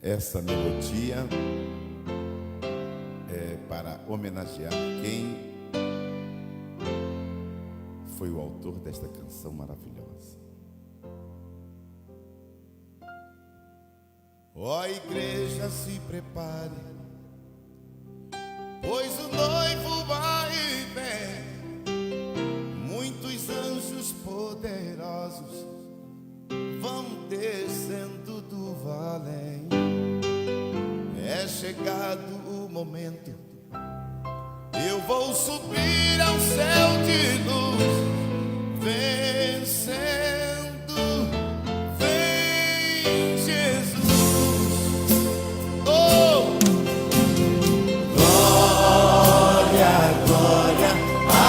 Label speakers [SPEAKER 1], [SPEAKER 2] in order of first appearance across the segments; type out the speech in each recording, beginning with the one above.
[SPEAKER 1] Essa melodia é para homenagear quem foi o autor desta canção maravilhosa. Ó igreja, se prepare, pois o noivo vai e vem. Muitos anjos poderosos vão descendo do vale. É chegado o momento, eu vou subir ao céu de luz, vencendo. Vem Jesus, oh, glória, glória,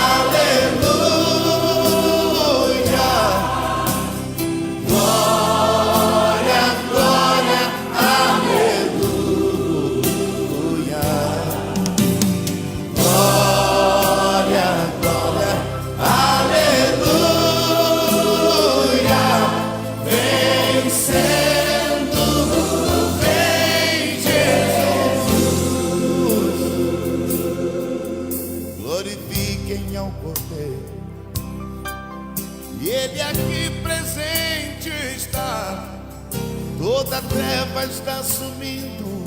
[SPEAKER 1] aleluia, glória, glória, aleluia, glória, glória, aleluia, vencendo, vem Jesus. Glorifiquem ao Cordeiro, e Ele aqui presente está. Toda treva está sumindo,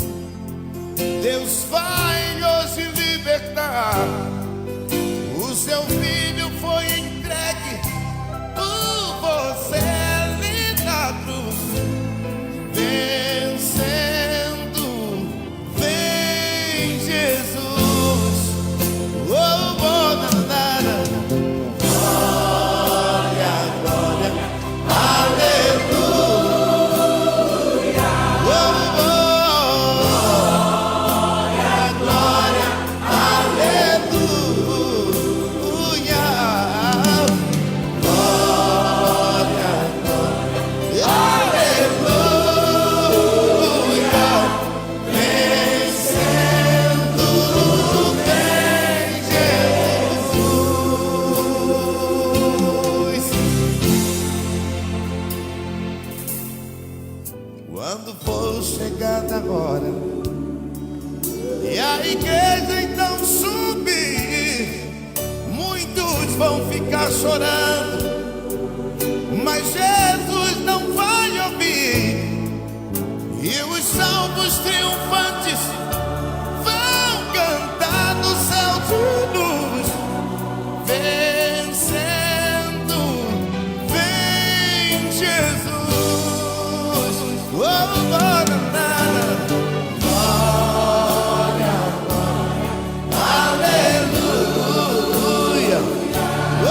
[SPEAKER 1] Deus vai hoje libertar. O seu filho foi entregue por você ali na cruz, vencendo. Vem Jesus, oh, oh, na, na, na. Glória, glória, aleluia, oh, oh, glória, aleluia, glória, aleluia, vencendo, vem Jesus. Quando for chegada a hora e a igreja então subir, muitos vão ficar chorando, mas Jesus não vai ouvir. E os salvos triunfantes vão cantar no céu de luz, vencendo. Vem Jesus, oh, glória, aleluia, oh,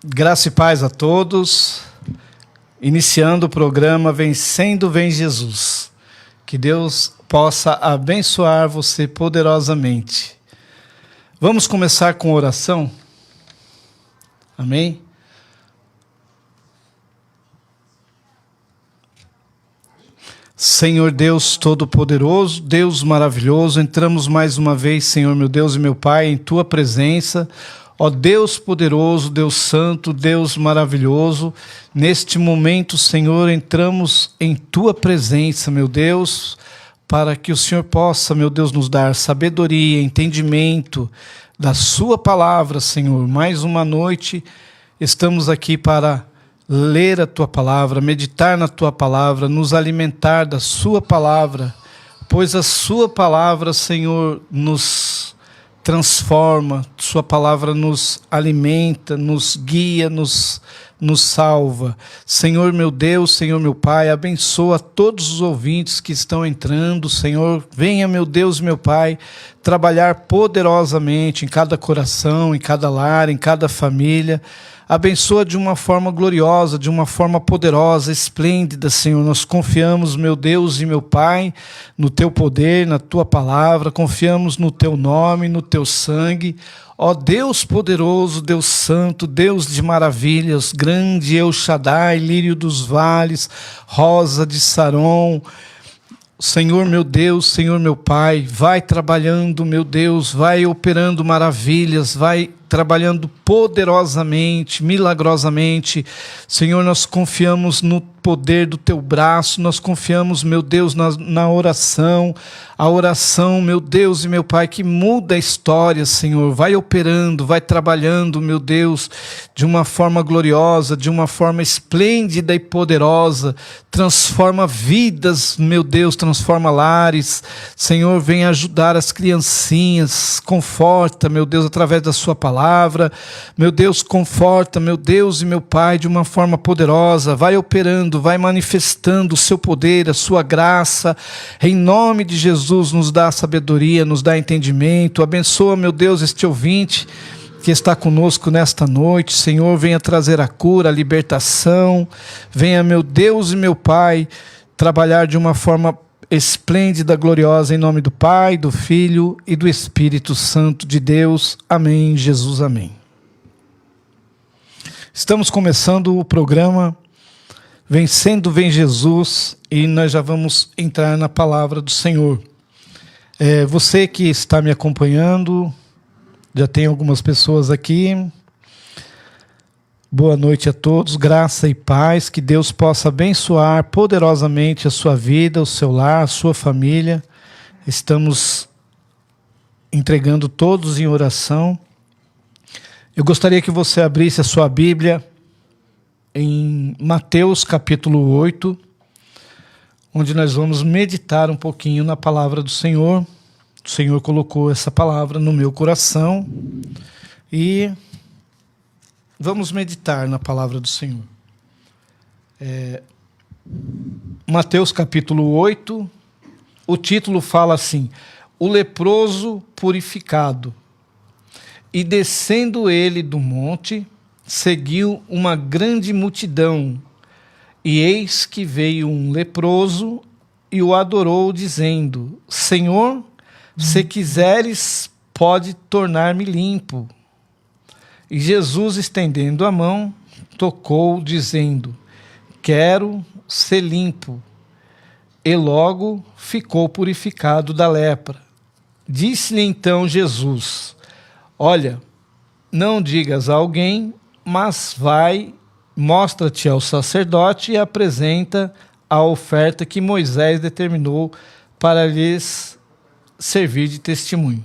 [SPEAKER 2] Graça e paz a todos, iniciando o programa Vencendo Vem Jesus. Que Deus possa abençoar você poderosamente. Vamos começar com oração? Amém? Senhor Deus Todo-Poderoso, Deus maravilhoso, entramos mais uma vez, Senhor meu Deus e meu Pai, em Tua presença. Ó Deus poderoso, Deus santo, Deus maravilhoso, neste momento, Senhor, entramos em Tua presença, meu Deus, para que o Senhor possa, meu Deus, nos dar sabedoria, entendimento da Sua palavra, Senhor. Mais uma noite estamos aqui para ler a Tua palavra, meditar na Tua palavra, nos alimentar da Sua palavra, pois a Sua palavra, Senhor, nos transforma, Sua palavra nos alimenta, nos guia, nos nos salva. Senhor meu Deus, Senhor meu Pai, abençoa todos os ouvintes que estão entrando. Senhor, venha, meu Deus, meu Pai, trabalhar poderosamente em cada coração, em cada lar, em cada família. Abençoa de uma forma gloriosa, de uma forma poderosa, esplêndida, Senhor. Nós confiamos, meu Deus e meu Pai, no Teu poder, na Tua palavra, confiamos no Teu nome, no Teu sangue. Ó Deus poderoso, Deus santo, Deus de maravilhas, grande El Shaddai, lírio dos vales, rosa de Saron. Senhor meu Deus, Senhor meu Pai, vai trabalhando, meu Deus, vai operando maravilhas, vai trabalhando poderosamente, milagrosamente. Senhor, nós confiamos no poder do Teu braço, nós confiamos, meu Deus, na oração, a oração, meu Deus e meu Pai, que muda a história, Senhor, vai operando, vai trabalhando, meu Deus, de uma forma gloriosa, de uma forma esplêndida e poderosa, transforma vidas, meu Deus, transforma lares. Senhor, vem ajudar as criancinhas, conforta, meu Deus, através da Sua palavra, meu Deus, conforta, meu Deus e meu Pai, de uma forma poderosa, vai operando, vai manifestando o Seu poder, a Sua graça, em nome de Jesus, nos dá sabedoria, nos dá entendimento, abençoa, meu Deus, este ouvinte que está conosco nesta noite. Senhor, venha trazer a cura, a libertação, venha, meu Deus e meu Pai, trabalhar de uma forma esplêndida, gloriosa, em nome do Pai, do Filho e do Espírito Santo de Deus. Amém, Jesus, amém. Estamos começando o programa Vencendo Vem Jesus e nós já vamos entrar na palavra do Senhor. Você que está me acompanhando, já tem algumas pessoas aqui. Boa noite a todos, graça e paz, que Deus possa abençoar poderosamente a sua vida, o seu lar, a sua família. Estamos entregando todos em oração. Eu gostaria que você abrisse a sua Bíblia em Mateus capítulo 8, onde nós vamos meditar um pouquinho na palavra do Senhor. O Senhor colocou essa palavra no meu coração e vamos meditar na palavra do Senhor. Mateus capítulo 8, o título fala assim: o leproso purificado. E descendo ele do monte, seguiu uma grande multidão, e eis que veio um leproso e o adorou, dizendo: Senhor, se quiseres, pode tornar-me limpo. E Jesus, estendendo a mão, tocou, dizendo: quero ser limpo. E logo ficou purificado da lepra. Disse-lhe então Jesus: olha, não digas a alguém, mas vai, mostra-te ao sacerdote e apresenta a oferta que Moisés determinou para lhes servir de testemunho.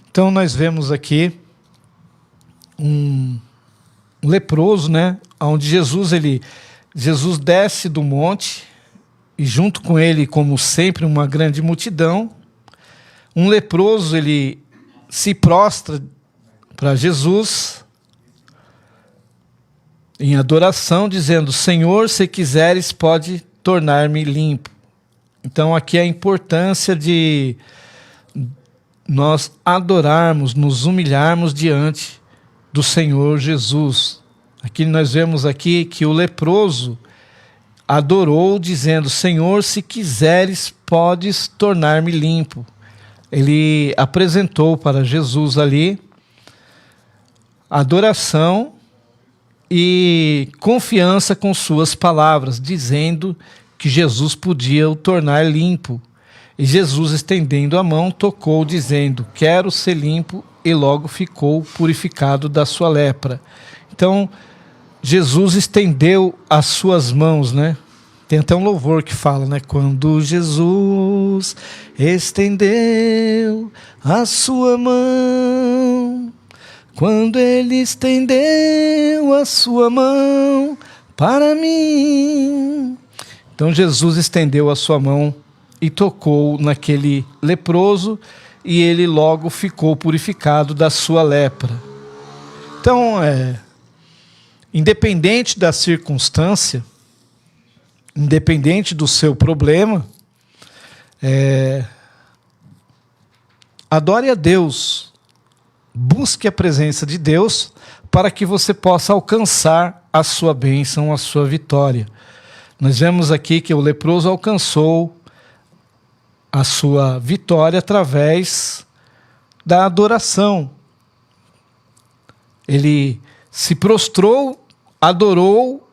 [SPEAKER 2] Então nós vemos aqui um leproso, né? Onde Jesus desce do monte e junto com ele, como sempre, uma grande multidão. Um leproso, ele se prostra para Jesus em adoração, dizendo: Senhor, se quiseres, pode tornar-me limpo. Então aqui a importância de nós adorarmos, nos humilharmos diante do Senhor Jesus. Aqui nós vemos aqui que o leproso adorou, dizendo: Senhor, se quiseres, podes tornar-me limpo. Ele apresentou para Jesus ali adoração e confiança com suas palavras, dizendo que Jesus podia o tornar limpo. E Jesus, estendendo a mão, tocou, dizendo: quero ser limpo, e logo ficou purificado da sua lepra. Então, Jesus estendeu as suas mãos, né? Tem até um louvor que fala, né? Quando Jesus estendeu a sua mão, quando ele estendeu a sua mão para mim. Então Jesus estendeu a sua mão e tocou naquele leproso, e ele logo ficou purificado da sua lepra. Então, Independente da circunstância, independente do seu problema, adore a Deus, busque a presença de Deus para que você possa alcançar a sua bênção, a sua vitória. Nós vemos aqui que o leproso alcançou a sua vitória através da adoração. Ele se prostrou, adorou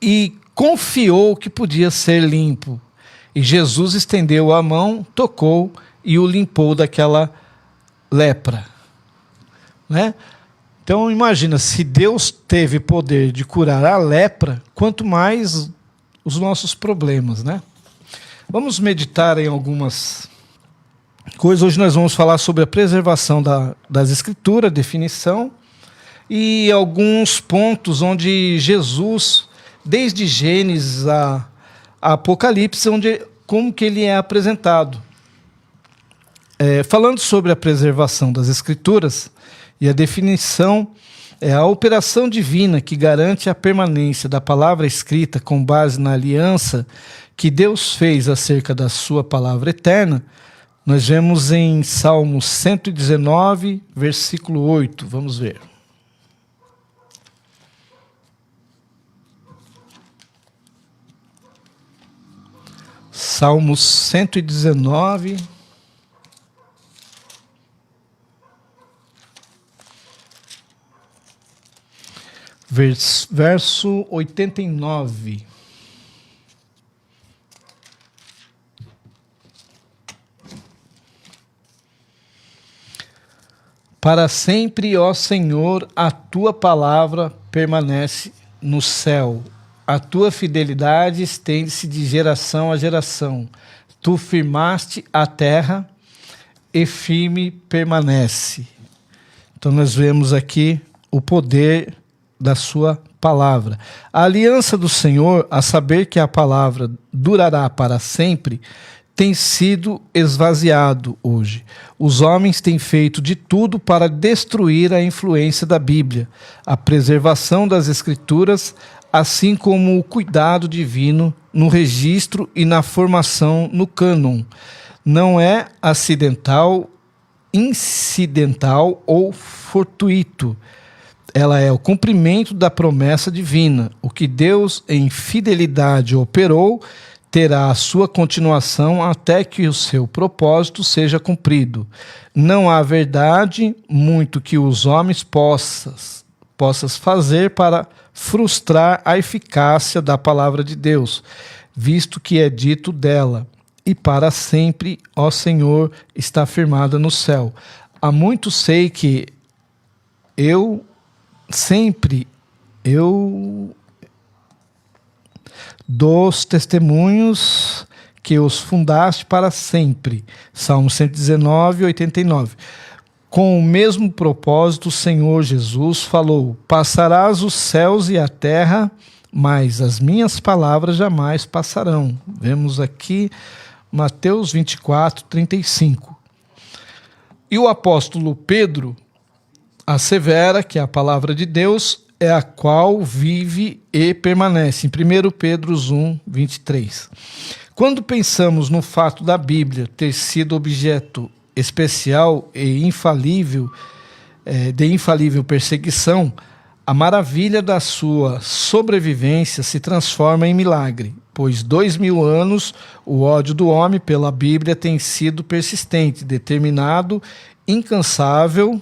[SPEAKER 2] e confiou que podia ser limpo. E Jesus estendeu a mão, tocou e o limpou daquela lepra. Né? Então imagina, se Deus teve poder de curar a lepra, quanto mais os nossos problemas, né? Vamos meditar em algumas coisas. Hoje nós vamos falar sobre a preservação das Escrituras, definição, e alguns pontos onde Jesus, desde Gênesis a Apocalipse, como que ele é apresentado. Falando sobre a preservação das Escrituras e a definição, a operação divina que garante a permanência da palavra escrita com base na aliança que Deus fez acerca da sua palavra eterna, nós vemos em Salmo 119, versículo 8. Vamos ver. Salmo 119, verso 89. Para sempre, ó Senhor, a tua palavra permanece no céu. A tua fidelidade estende-se de geração a geração. Tu firmaste a terra e firme permanece. Então nós vemos aqui o poder da sua palavra. A aliança do Senhor, a saber que a palavra durará para sempre, tem sido esvaziado hoje. Os homens têm feito de tudo para destruir a influência da Bíblia, a preservação das Escrituras, assim como o cuidado divino no registro e na formação no cânon. Não é acidental, incidental ou fortuito. Ela é o cumprimento da promessa divina. O que Deus em fidelidade operou terá a sua continuação até que o seu propósito seja cumprido. Não há verdade muito que os homens possas fazer para frustrar a eficácia da palavra de Deus, visto que é dito dela, e para sempre, ó Senhor, está firmada no céu. Há muito sei que eu dos testemunhos que os fundaste para sempre. Salmo 119, 89. Com o mesmo propósito, o Senhor Jesus falou: passarás os céus e a terra, mas as minhas palavras jamais passarão. Vemos aqui Mateus 24, 35. E o apóstolo Pedro assevera que a palavra de Deus é a qual vive e permanece, em 1 Pedro 1, 23. Quando pensamos no fato da Bíblia ter sido objeto especial e infalível, de infalível perseguição, a maravilha da sua sobrevivência se transforma em milagre, pois 2000 anos o ódio do homem pela Bíblia tem sido persistente, determinado, incansável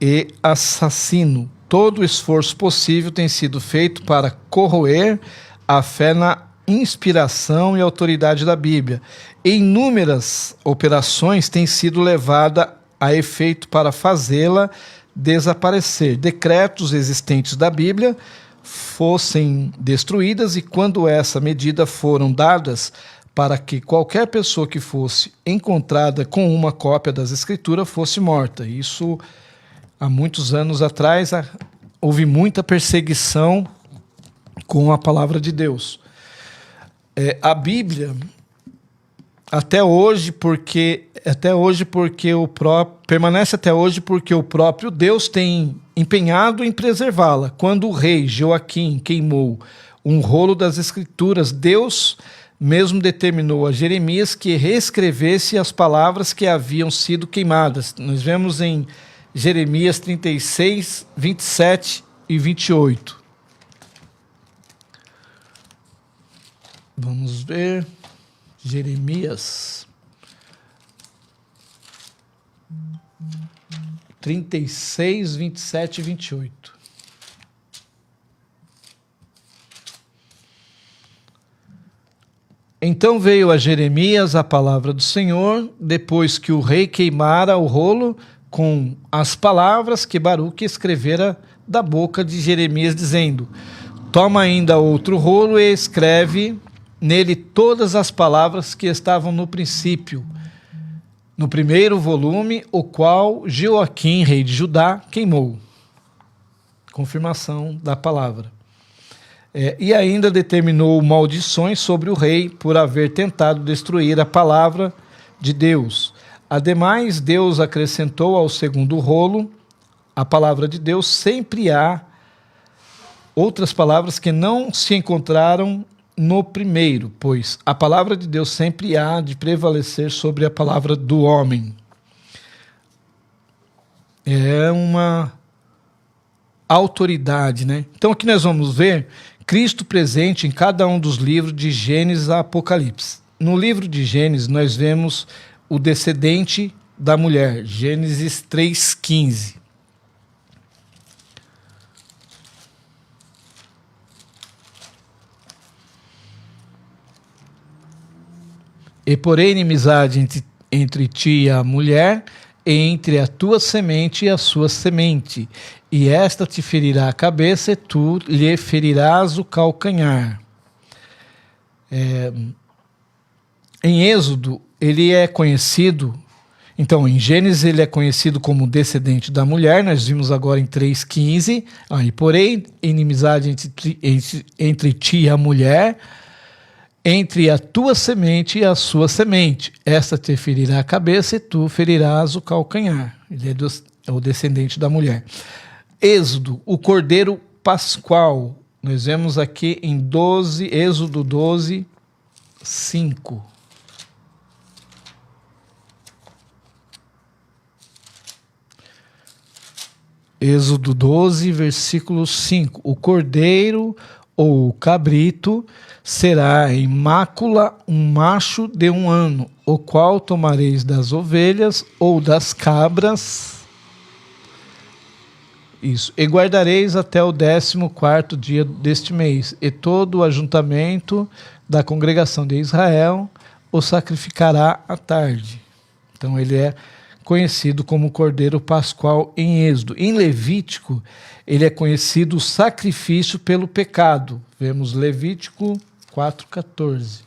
[SPEAKER 2] e assassino. Todo o esforço possível tem sido feito para corroer a fé na inspiração e autoridade da Bíblia. Inúmeras operações têm sido levadas a efeito para fazê-la desaparecer. Decretos existentes da Bíblia fossem destruídas, e quando essa medida foram dadas para que qualquer pessoa que fosse encontrada com uma cópia das Escrituras fosse morta. Isso há muitos anos atrás houve muita perseguição com a palavra de Deus. A Bíblia permanece até hoje porque o próprio Deus tem empenhado em preservá-la. Quando o rei Joaquim queimou um rolo das Escrituras, Deus mesmo determinou a Jeremias que reescrevesse as palavras que haviam sido queimadas. Nós vemos em Jeremias 36, 27 e 28. Vamos ver. Jeremias 36, 27 e 28. Então veio a Jeremias a palavra do Senhor, depois que o rei queimara o rolo com as palavras que Baruque escrevera da boca de Jeremias, dizendo: toma ainda outro rolo e escreve nele todas as palavras que estavam no princípio, no primeiro volume, o qual Joaquim, rei de Judá, queimou. Confirmação da palavra. E ainda determinou maldições sobre o rei por haver tentado destruir a palavra de Deus. Ademais, Deus acrescentou ao segundo rolo a palavra de Deus. Sempre há outras palavras que não se encontraram no primeiro, pois a palavra de Deus sempre há de prevalecer sobre a palavra do homem. É uma autoridade, né? Então aqui nós vamos ver Cristo presente em cada um dos livros de Gênesis a Apocalipse. No livro de Gênesis nós vemos o descendente da mulher, Gênesis 3,15. E porém inimizade entre ti e a mulher, e entre a tua semente e a sua semente, e esta te ferirá a cabeça, e tu lhe ferirás o calcanhar. Em Êxodo, ele é conhecido, então em Gênesis ele é conhecido como descendente da mulher, nós vimos agora em 3,15, aí porém inimizade entre ti e a mulher, entre a tua semente e a sua semente. Esta te ferirá a cabeça e tu ferirás o calcanhar. Ele é o descendente da mulher. Êxodo, o cordeiro pascual. Nós vemos aqui em Êxodo 12, 5. Êxodo 12, versículo 5. O cordeiro ou cabrito será em mácula um macho de 1 ano, o qual tomareis das ovelhas ou das cabras, e guardareis até o 14º dia deste mês, e todo o ajuntamento da congregação de Israel o sacrificará à tarde. Então ele é conhecido como Cordeiro Pascual em Êxodo. Em Levítico, ele é conhecido o sacrifício pelo pecado. Vemos Levítico 4,14.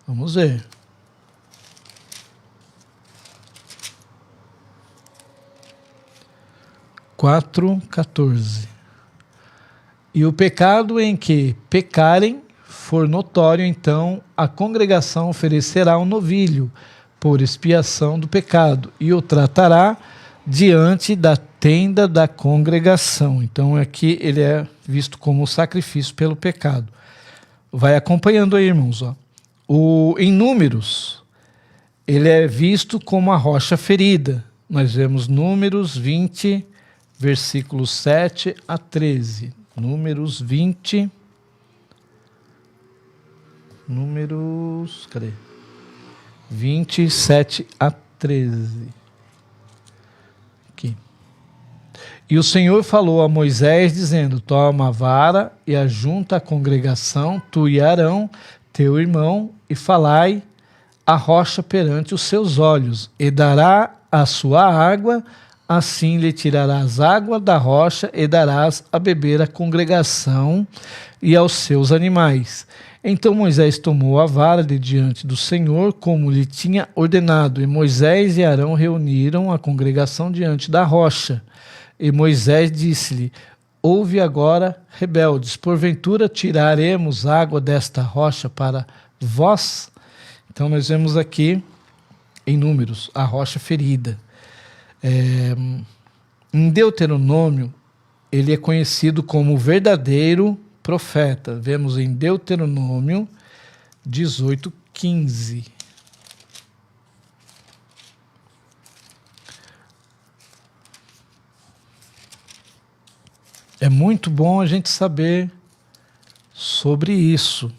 [SPEAKER 2] Vamos ver. Quatro, 14. E o pecado em que pecarem for notório, então a congregação oferecerá um novilho por expiação do pecado, e o tratará diante da tenda da congregação. Então aqui ele é visto como sacrifício pelo pecado. Vai acompanhando aí, irmãos. Em Números, ele é visto como a rocha ferida. Nós vemos Números 20, versículos 7 a 13. Números 20. Cadê? 27 a 13. Aqui. E o Senhor falou a Moisés, dizendo: toma a vara e ajunta a congregação, tu e Arão, teu irmão, e falai a rocha perante os seus olhos, e dará a sua água, assim lhe tirarás água da rocha, e darás a beber à congregação e aos seus animais. Então Moisés tomou a vara de diante do Senhor, como lhe tinha ordenado, e Moisés e Arão reuniram a congregação diante da rocha. E Moisés disse-lhe: ouve agora, rebeldes, porventura tiraremos água desta rocha para vós? Então nós vemos aqui em Números a rocha ferida. Em Deuteronômio, ele é conhecido como o verdadeiro profeta. Vemos em Deuteronômio 18:15. É muito bom a gente saber sobre isso.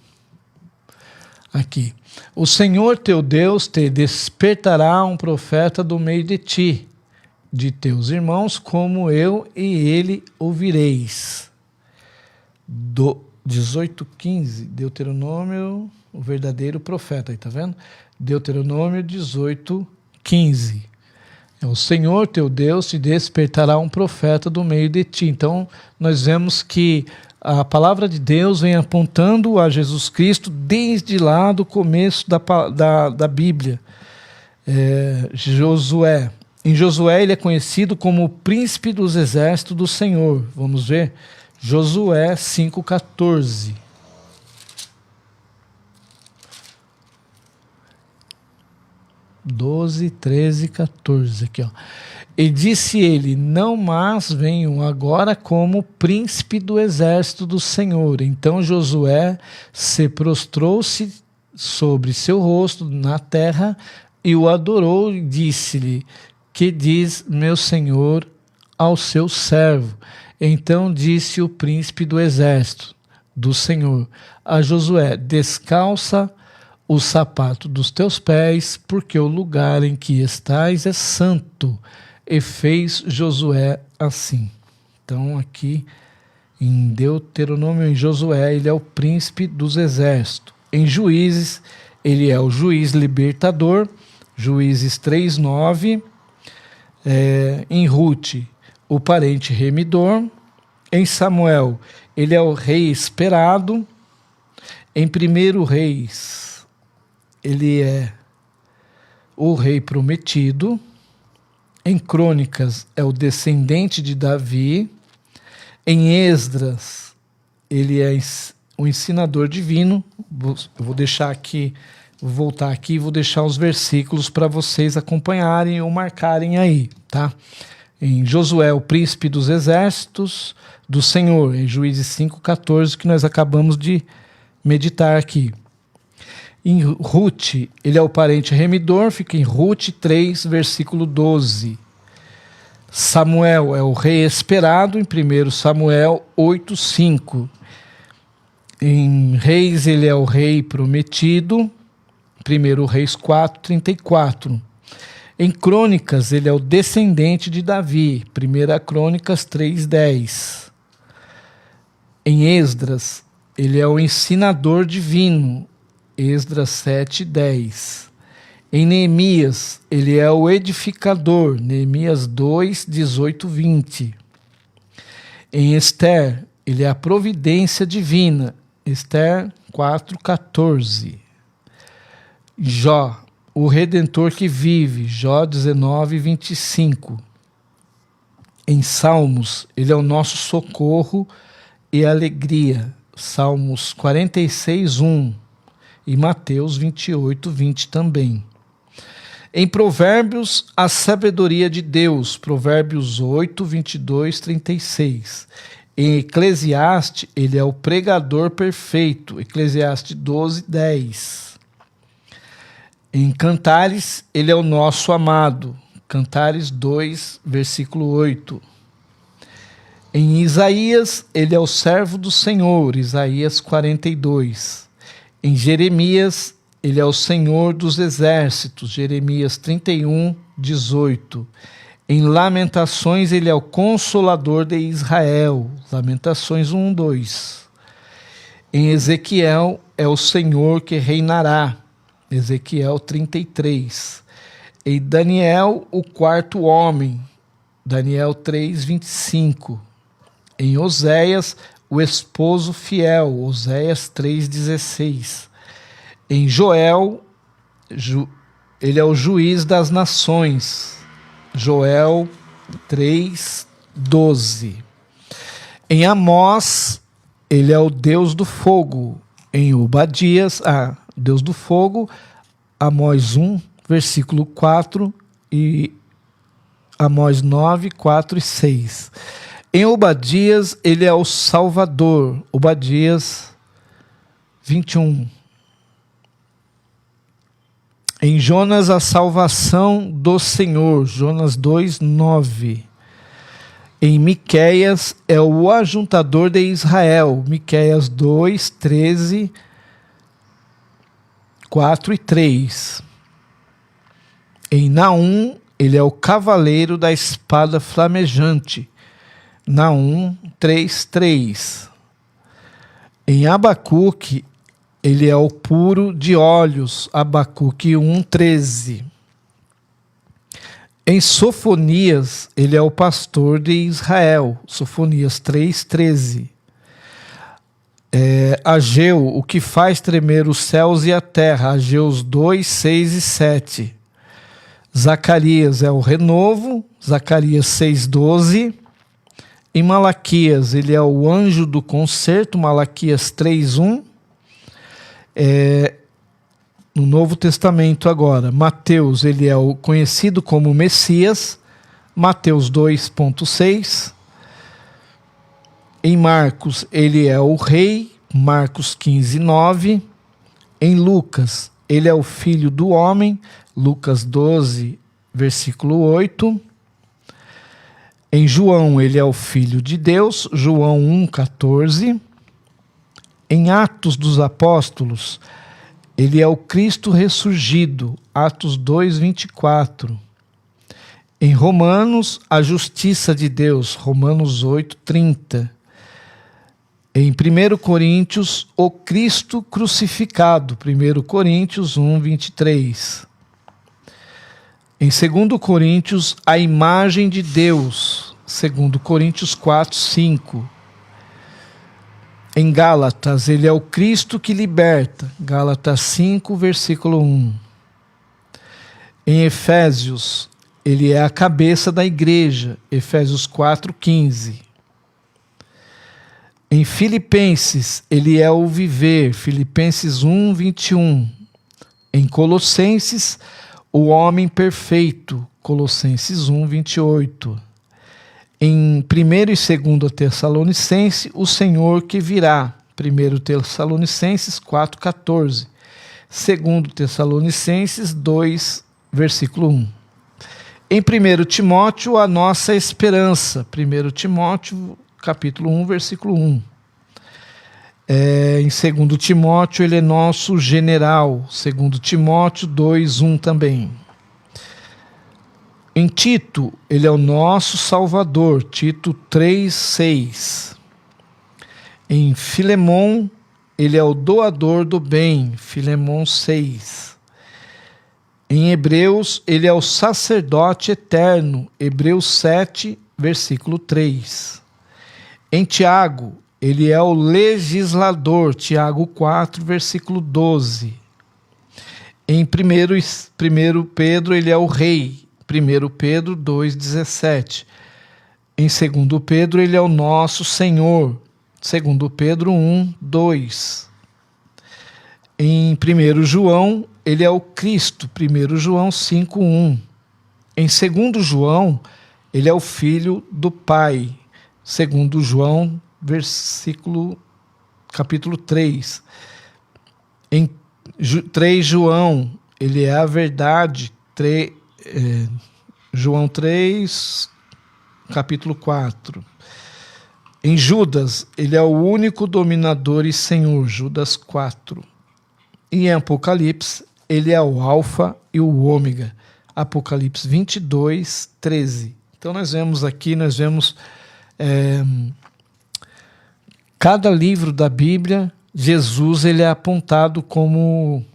[SPEAKER 2] Aqui. O Senhor teu Deus te despertará um profeta do meio de ti, de teus irmãos, como eu e ele ouvireis. 18:15, Deuteronômio, o verdadeiro profeta, aí tá vendo? Deuteronômio 18:15. O Senhor teu Deus te despertará um profeta do meio de ti. Então, nós vemos que a palavra de Deus vem apontando a Jesus Cristo desde lá do começo da Bíblia. Josué. Em Josué ele é conhecido como o príncipe dos exércitos do Senhor. Vamos ver? Josué 5:14. (12, 13, 14) aqui, ó. E disse ele: não mais venham agora como príncipe do exército do Senhor. Então Josué se prostrou-se sobre seu rosto na terra e o adorou e disse-lhe: que diz meu senhor ao seu servo? Então disse o príncipe do exército do Senhor a Josué: descalça o sapato dos teus pés, porque o lugar em que estais é santo. E fez Josué assim. Então aqui em Deuteronômio, em Josué, ele é o príncipe dos exércitos. Em Juízes, ele é o juiz libertador, Juízes 3:9. Em Ruth, o parente remidor. Em Samuel, ele é o rei esperado. Em 1 Reis, ele é o rei prometido. Em Crônicas, é o descendente de Davi. Em Esdras, ele é o ensinador divino. Eu vou deixar aqui, vou voltar aqui e vou deixar os versículos para vocês acompanharem ou marcarem aí, tá? Em Josué, o príncipe dos exércitos do Senhor. Em Juízes 5:14, que nós acabamos de meditar aqui. Em Ruth, ele é o parente remidor, fica em Ruth 3, versículo 12. Samuel é o rei esperado, em 1 Samuel 8:5. Em Reis, ele é o rei prometido, 1 Reis 4:34. Em Crônicas, ele é o descendente de Davi, 1 Crônicas 3:10. Em Esdras, ele é o ensinador divino, Esdras 7:10. Em Neemias, ele é o edificador, Neemias 2:18, 20. Em Esther, ele é a providência divina, Esther 4:14. Jó, o redentor que vive, Jó 19:25. Em Salmos, ele é o nosso socorro e alegria, Salmos 46:1. E Mateus 28:20 também. Em Provérbios, a sabedoria de Deus, Provérbios 8, 22, 36. Em Eclesiastes, ele é o pregador perfeito, Eclesiastes 12, 10. Em Cantares, ele é o nosso amado, Cantares 2, versículo 8. Em Isaías, ele é o servo do Senhor, Isaías 42. Em Jeremias, ele é o Senhor dos exércitos, Jeremias 31, 18. Em Lamentações, ele é o Consolador de Israel, Lamentações 1, 2. Em Ezequiel, é o Senhor que reinará, Ezequiel 33. Em Daniel, o quarto homem, Daniel 3, 25. Em Oséias, o esposo fiel, Oséias 3,16. Em Joel, ele é o juiz das nações, Joel 3:12. Em Amós, ele é o Deus do fogo. Em Obadias, Deus do fogo. Amós 1, versículo 4 e Amós 9, 4 e 6. Em Obadias, ele é o Salvador. Obadias 21. Em Jonas, a salvação do Senhor. Jonas 2, 9. Em Miqueias, é o ajuntador de Israel. Miqueias 2, 13, 4 e 3. Em Naum, ele é o cavaleiro da espada flamejante. Naum 3, 3. Em Abacuque, ele é o puro de olhos. Abacuque 1, 13. Em Sofonias, ele é o pastor de Israel. Sofonias 3, 13. Ageu, o que faz tremer os céus e a terra. Ageus 2, 6 e 7. Zacarias é o renovo. Zacarias 6, 12. Em Malaquias, ele é o anjo do concerto. Malaquias 3, 1. No Novo Testamento agora, Mateus, ele é o conhecido como Messias. Mateus 2,6. Em Marcos, ele é o rei. Marcos 15, 9. Em Lucas, ele é o filho do homem. Lucas 12, versículo 8. Em João, ele é o filho de Deus. João 1, 14. Em Atos dos Apóstolos, ele é o Cristo ressurgido. Atos 2, 24. Em Romanos, a justiça de Deus. Romanos 8, 30. Em 1 Coríntios, o Cristo crucificado. 1 Coríntios 1, 23. Em 2 Coríntios, a imagem de Deus. 2 Coríntios 4, 5. Em Gálatas, ele é o Cristo que liberta. Gálatas 5, versículo 1. Em Efésios, ele é a cabeça da igreja. Efésios 4, 15. Em Filipenses, ele é o viver. Filipenses 1, 21. Em Colossenses, o homem perfeito. Colossenses 1, 28. Em 1 e 2 Tessalonicenses, o Senhor que virá. 1 Tessalonicenses 4, 14. 2 Tessalonicenses 2, versículo 1. Em 1 Timóteo, a nossa esperança. 1 Timóteo, capítulo 1, versículo 1. Em 2 Timóteo, ele é nosso general. 2 Timóteo 2, 1 também. Em Tito, ele é o nosso Salvador. Tito 3, 6. Em Filemon, ele é o doador do bem. Filemon 6. Em Hebreus, ele é o sacerdote eterno. Hebreus 7, versículo 3. Em Tiago, ele é o legislador. Tiago 4, versículo 12. Em 1 Pedro, ele é o rei. 1 Pedro 2, 17. Em 2 Pedro, ele é o nosso Senhor. 2 Pedro 1, 2. Em 1 João, ele é o Cristo. 1 João 5, 1. Em 2 João, ele é o Filho do Pai. 2 João, capítulo 3. Em 3 João, ele é a verdade. João 3, capítulo 4. Em Judas, ele é o único dominador e Senhor. Judas 4. E em Apocalipse, ele é o Alfa e o Ômega. Apocalipse 22, 13. Então nós vemos aqui, cada livro da Bíblia, Jesus ele é apontado como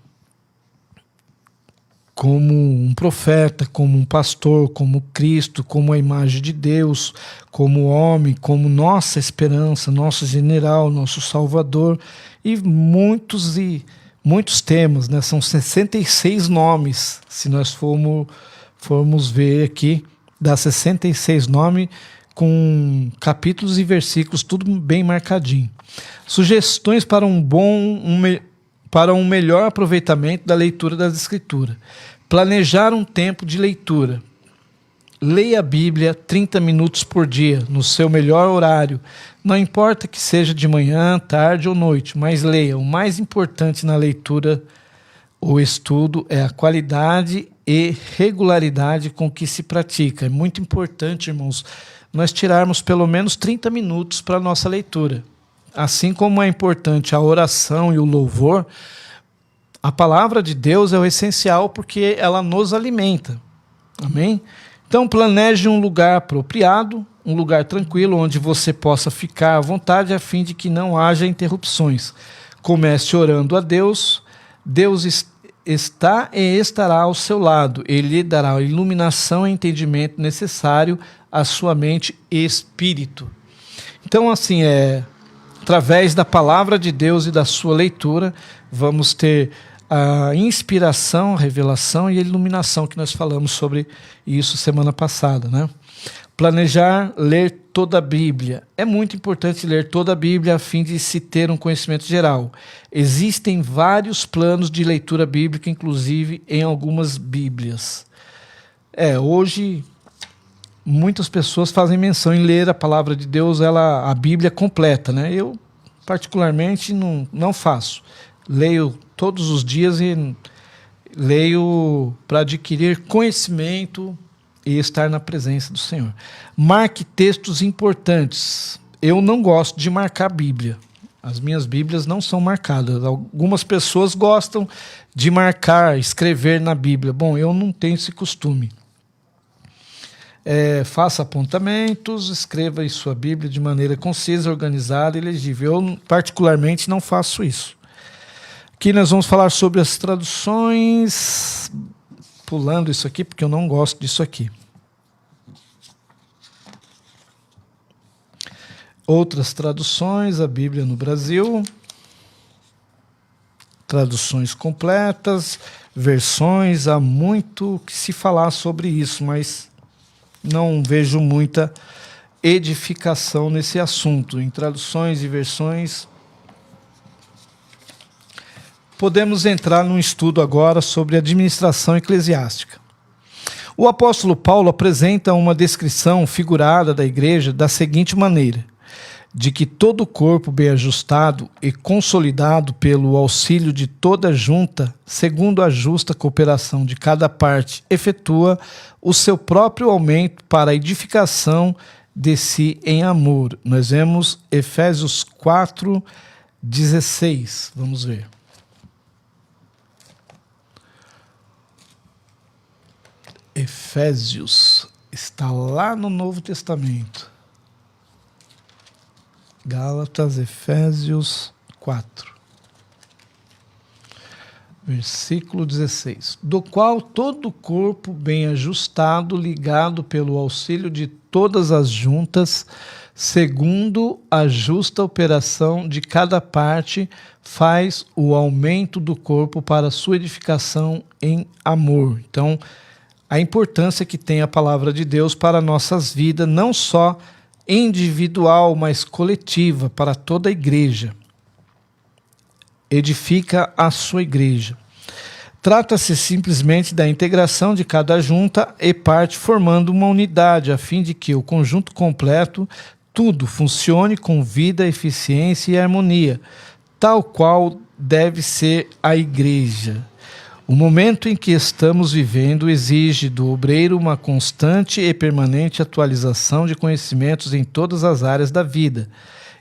[SPEAKER 2] um profeta, como um pastor, como Cristo, como a imagem de Deus, como homem, como nossa esperança, nosso general, nosso Salvador, e muitos temas, né? São 66 nomes, se nós formos ver aqui, dá 66 nomes com capítulos e versículos, tudo bem marcadinho. Sugestões para para um melhor aproveitamento da leitura das Escrituras. Planejar um tempo de leitura. Leia a Bíblia 30 minutos por dia, no seu melhor horário. Não importa que seja de manhã, tarde ou noite, mas leia. O mais importante na leitura ou estudo é a qualidade e regularidade com que se pratica. É muito importante, irmãos, nós tirarmos pelo menos 30 minutos para a nossa leitura. Assim como é importante a oração e o louvor, a palavra de Deus é o essencial porque ela nos alimenta. Amém? Então planeje um lugar apropriado, um lugar tranquilo, onde você possa ficar à vontade a fim de que não haja interrupções. Comece orando a Deus. Deus está e estará ao seu lado. Ele lhe dará a iluminação e entendimento necessário à sua mente e espírito. Então, assim, através da palavra de Deus e da sua leitura, vamos ter a inspiração, a revelação e a iluminação, que nós falamos sobre isso semana passada, né? Planejar ler toda a Bíblia. É muito importante ler toda a Bíblia a fim de se ter um conhecimento geral. Existem vários planos de leitura bíblica, inclusive em algumas Bíblias. Hoje muitas pessoas fazem menção em ler a palavra de Deus, a Bíblia completa, né? Eu, particularmente, não faço. Leio todos os dias e leio para adquirir conhecimento e estar na presença do Senhor. Marque textos importantes. Eu não gosto de marcar Bíblia. As minhas Bíblias não são marcadas. Algumas pessoas gostam de marcar, escrever na Bíblia. Bom, eu não tenho esse costume. Faça apontamentos, escreva em sua Bíblia de maneira concisa, organizada e legível. Eu, particularmente, não faço isso. Aqui nós vamos falar sobre as traduções, pulando isso aqui, porque eu não gosto disso aqui. Outras traduções, a Bíblia no Brasil, traduções completas, versões, há muito que se falar sobre isso, mas não vejo muita edificação nesse assunto. Em traduções e versões, podemos entrar num estudo agora sobre administração eclesiástica. O apóstolo Paulo apresenta uma descrição figurada da igreja da seguinte maneira: de que todo o corpo bem ajustado e consolidado pelo auxílio de toda junta, segundo a justa cooperação de cada parte, efetua o seu próprio aumento para a edificação de si em amor. Nós vemos Efésios 4:16. Vamos ver. Efésios está lá no Novo Testamento. Gálatas, Efésios 4, versículo 16. Do qual todo o corpo bem ajustado, ligado pelo auxílio de todas as juntas, segundo a justa operação de cada parte, faz o aumento do corpo para sua edificação em amor. Então, a importância que tem a palavra de Deus para nossas vidas, não só individual, mas coletiva, para toda a igreja. Edifica a sua igreja. Trata-se simplesmente da integração de cada junta e parte formando uma unidade, a fim de que o conjunto completo, tudo, funcione com vida, eficiência e harmonia, tal qual deve ser a igreja. O momento em que estamos vivendo exige do obreiro uma constante e permanente atualização de conhecimentos em todas as áreas da vida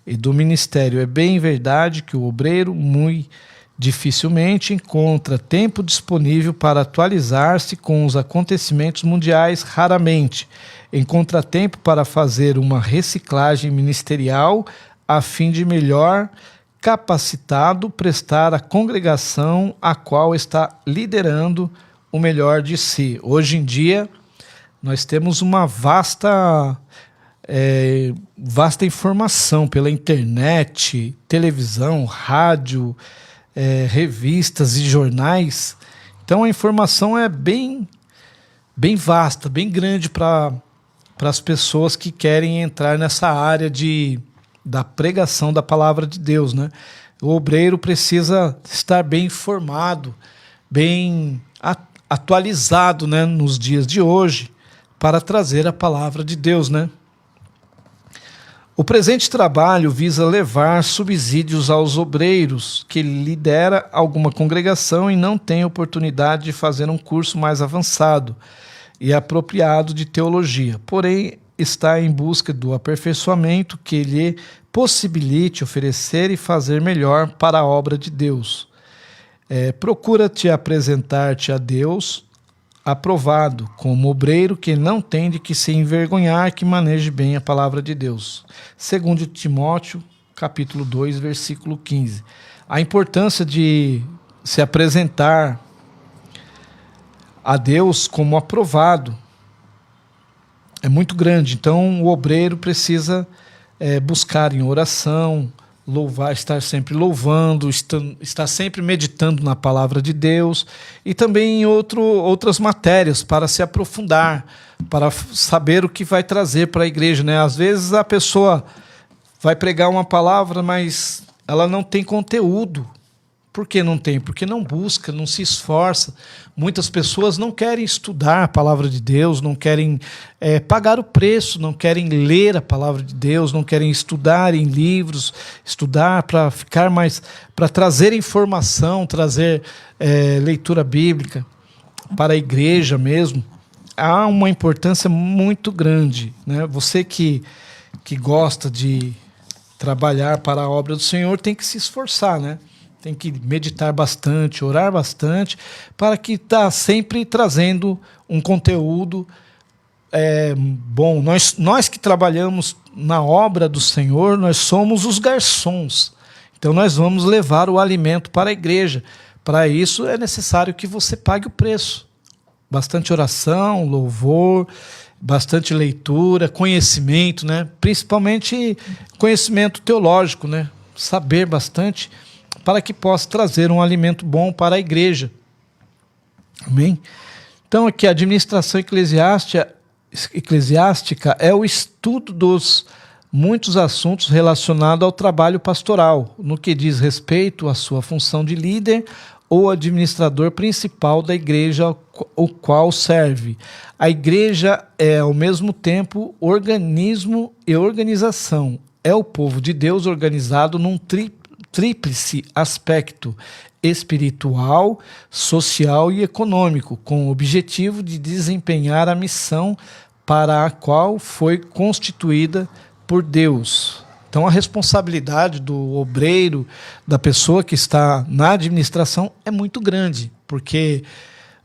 [SPEAKER 2] e do ministério. É bem verdade que o obreiro muito dificilmente encontra tempo disponível para atualizar-se com os acontecimentos mundiais, raramente encontra tempo para fazer uma reciclagem ministerial a fim de melhor capacitado prestar à congregação a qual está liderando o melhor de si. Hoje em dia, nós temos uma vasta informação pela internet, televisão, rádio, revistas e jornais. Então a informação é bem vasta, bem grande para as pessoas que querem entrar nessa área da pregação da palavra de Deus, né? O obreiro precisa estar bem informado, bem atualizado, né, nos dias de hoje, para trazer a palavra de Deus, né? O presente trabalho visa levar subsídios aos obreiros que lidera alguma congregação e não tem oportunidade de fazer um curso mais avançado e apropriado de teologia, porém está em busca do aperfeiçoamento que lhe possibilite oferecer e fazer melhor para a obra de Deus. Procura-te apresentar-te a Deus aprovado, como obreiro que não tem de que se envergonhar, que maneje bem a palavra de Deus. Segundo Timóteo, capítulo 2, versículo 15. A importância de se apresentar a Deus como aprovado é muito grande. Então o obreiro precisa buscar em oração, louvar, estar sempre louvando, estar sempre meditando na palavra de Deus e também em outras matérias para se aprofundar, para saber o que vai trazer para a igreja, né? Às vezes a pessoa vai pregar uma palavra, mas ela não tem conteúdo. Por que não tem? Porque não busca, não se esforça. Muitas pessoas não querem estudar a palavra de Deus, não querem pagar o preço, não querem ler a palavra de Deus, não querem estudar em livros, estudar para ficar mais, para trazer informação, trazer leitura bíblica para a igreja mesmo. Há uma importância muito grande, né? Você que gosta de trabalhar para a obra do Senhor tem que se esforçar, né? Tem que meditar bastante, orar bastante, para que está sempre trazendo um conteúdo bom. Nós que trabalhamos na obra do Senhor, nós somos os garçons. Então nós vamos levar o alimento para a igreja. Para isso é necessário que você pague o preço. Bastante oração, louvor, bastante leitura, conhecimento, né? Principalmente conhecimento teológico, né? Saber bastante, para que possa trazer um alimento bom para a igreja. Amém? Então aqui a administração eclesiástica é o estudo dos muitos assuntos relacionados ao trabalho pastoral, no que diz respeito à sua função de líder ou administrador principal da igreja o qual serve. A igreja é, ao mesmo tempo, organismo e organização. É o povo de Deus organizado num tríplice aspecto: espiritual, social e econômico, com o objetivo de desempenhar a missão para a qual foi constituída por Deus. Então a responsabilidade do obreiro, da pessoa que está na administração, é muito grande, porque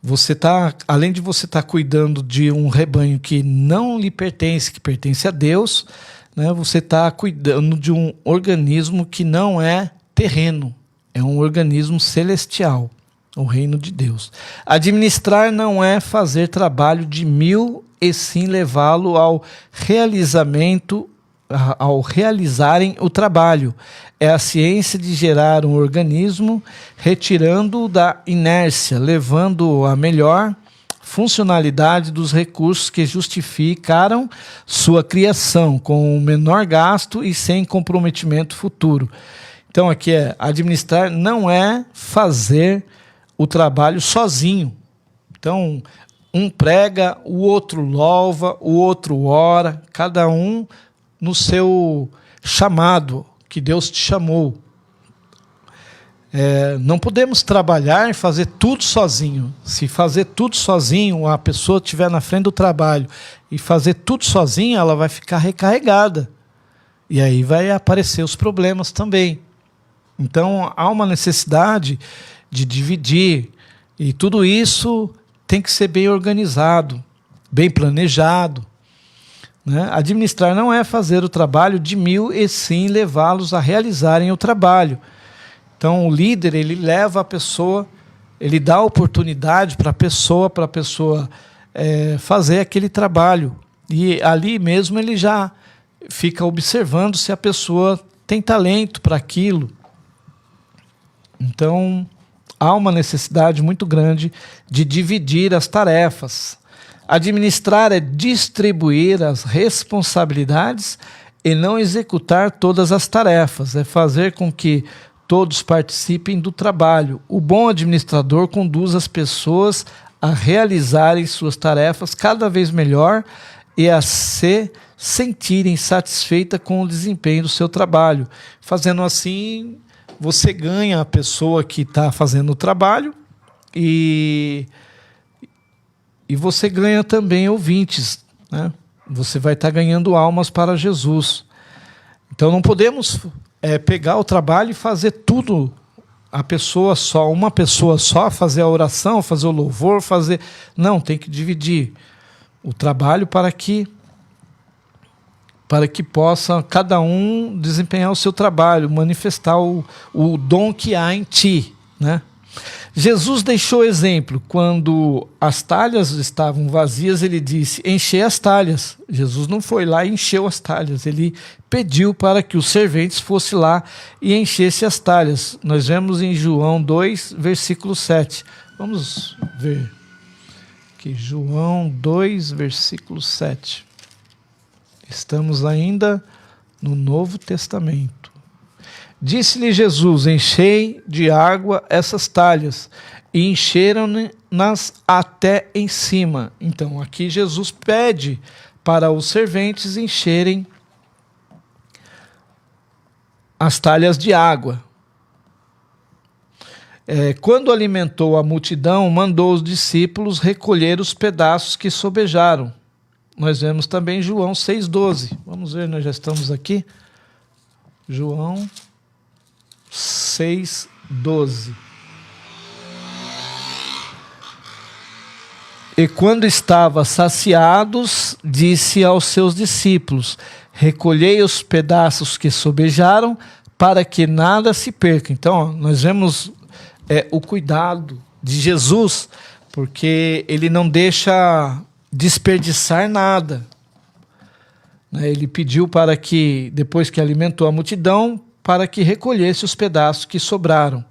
[SPEAKER 2] você está, além de você estar cuidando de um rebanho que não lhe pertence, que pertence a Deus, né, você está cuidando de um organismo que não é terreno, é um organismo celestial, o reino de Deus. Administrar não é fazer trabalho de mil, e sim levá-lo ao realizarem o trabalho. É a ciência de gerar um organismo, retirando-o da inércia, levando-o à melhor funcionalidade dos recursos que justificaram sua criação, com o menor gasto e sem comprometimento futuro. Então aqui administrar não é fazer o trabalho sozinho. Então um prega, o outro louva, o outro ora, cada um no seu chamado que Deus te chamou. Não podemos trabalhar e fazer tudo sozinho. Se fazer tudo sozinho, a pessoa estiver na frente do trabalho e fazer tudo sozinha, ela vai ficar recarregada. E aí vai aparecer os problemas também. Então há uma necessidade de dividir. E tudo isso tem que ser bem organizado, bem planejado. Né? Administrar não é fazer o trabalho de mil, e sim levá-los a realizarem o trabalho. Então o líder, ele leva a pessoa, ele dá a oportunidade para a pessoa fazer aquele trabalho. E ali mesmo ele já fica observando se a pessoa tem talento para aquilo. Então há uma necessidade muito grande de dividir as tarefas. Administrar é distribuir as responsabilidades e não executar todas as tarefas. É fazer com que todos participem do trabalho. O bom administrador conduz as pessoas a realizarem suas tarefas cada vez melhor e a se sentirem satisfeitas com o desempenho do seu trabalho. Fazendo assim, você ganha a pessoa que está fazendo o trabalho e você ganha também ouvintes, né? Você vai estar ganhando almas para Jesus. Então não podemos pegar o trabalho e fazer tudo uma pessoa só, fazer a oração, fazer o louvor, fazer... Não, tem que dividir o trabalho para que possa cada um desempenhar o seu trabalho, manifestar o dom que há em ti, né? Jesus deixou exemplo. Quando as talhas estavam vazias, ele disse: enchei as talhas. Jesus não foi lá e encheu as talhas. Ele pediu para que os serventes fossem lá e enchessem as talhas. Nós vemos em João 2, versículo 7. Vamos ver aqui, João 2, versículo 7. Estamos ainda no Novo Testamento. Disse-lhe Jesus: enchei de água essas talhas, e encheram-nas até em cima. Então, aqui Jesus pede para os serventes encherem as talhas de água. Quando alimentou a multidão, mandou os discípulos recolher os pedaços que sobejaram. Nós vemos também João 6,12. Vamos ver, nós já estamos aqui. João 6,12. E quando estava saciados, disse aos seus discípulos: recolhei os pedaços que sobejaram, para que nada se perca. Então, nós vemos o cuidado de Jesus, porque ele não deixa desperdiçar nada. Ele pediu para que, depois que alimentou a multidão, para que recolhesse os pedaços que sobraram.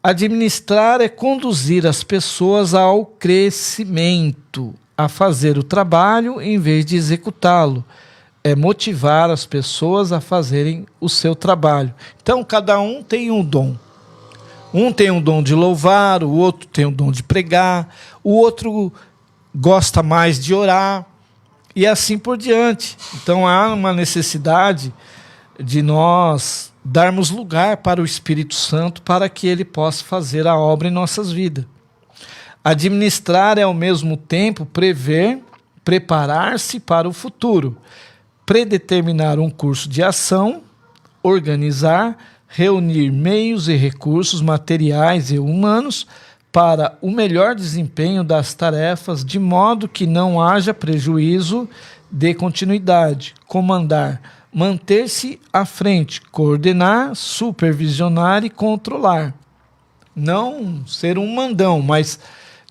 [SPEAKER 2] Administrar é conduzir as pessoas ao crescimento, a fazer o trabalho em vez de executá-lo. É motivar as pessoas a fazerem o seu trabalho. Então, cada um tem um dom. Um tem um dom de louvar, o outro tem um dom de pregar, o outro gosta mais de orar, e assim por diante. Então, há uma necessidade de nós darmos lugar para o Espírito Santo para que ele possa fazer a obra em nossas vidas. Administrar é ao mesmo tempo prever, preparar-se para o futuro, predeterminar um curso de ação, organizar, reunir meios e recursos materiais e humanos para o melhor desempenho das tarefas, de modo que não haja prejuízo de continuidade, comandar, manter-se à frente, coordenar, supervisionar e controlar. Não ser um mandão, mas